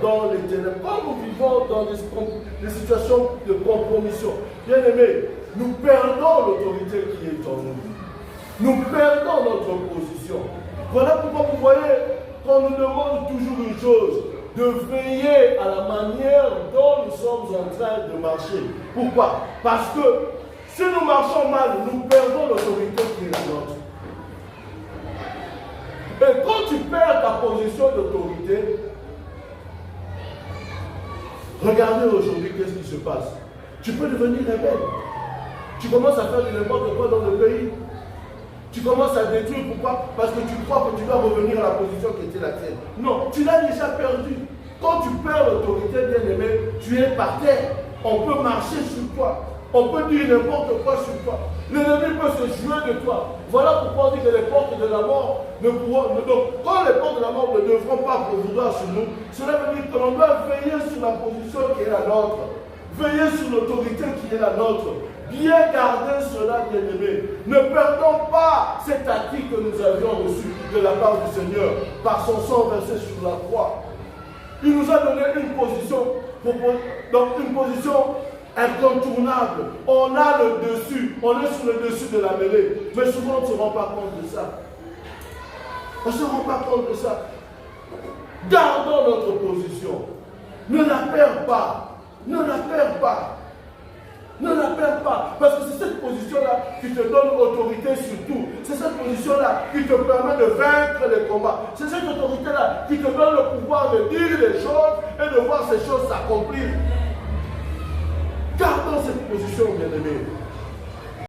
dans les ténèbres, quand nous vivons dans des situations de compromission, bien aimés, nous perdons l'autorité qui est en nous. Nous perdons notre position. Voilà pourquoi vous voyez qu'on nous demande toujours une chose, de veiller à la manière dont nous sommes en train de marcher. Pourquoi? Parce que si nous marchons mal, nous perdons l'autorité qui est la nôtre. Et quand tu perds ta position d'autorité, regardez aujourd'hui qu'est-ce qui se passe. Tu peux devenir rebelle. Tu commences à faire du n'importe quoi dans le pays. Tu commences à détruire. Pourquoi? Parce que tu crois que tu dois revenir à la position qui était la tienne. Non, tu l'as déjà perdu. Quand tu perds l'autorité, bien aimé, tu es par terre. On peut marcher sur toi. On peut dire n'importe quoi sur toi. L'ennemi peut se jouer de toi. Voilà pourquoi on dit que les portes de la mort ne pourront. Donc, quand les portes de la mort ne devront pas vouloir sur nous, cela veut dire que l'on doit veiller sur la position qui est la nôtre. Veiller sur l'autorité qui est la nôtre. Bien garder cela, bien-aimé. Ne perdons pas cet acquis que nous avions reçu de la part du Seigneur par son sang versé sur la croix. Il nous a donné une position, donc une position incontournable. On a le dessus, on est sur le dessus de la mêlée. Mais souvent on ne se rend pas compte de ça. On ne se rend pas compte de ça. Gardons notre position. Ne la perds pas. Ne la perds pas. Ne la perds pas, parce que c'est cette position-là qui te donne autorité sur tout. C'est cette position-là qui te permet de vaincre les combats. C'est cette autorité-là qui te donne le pouvoir de dire les choses et de voir ces choses s'accomplir. Gardons cette position, bien-aimés.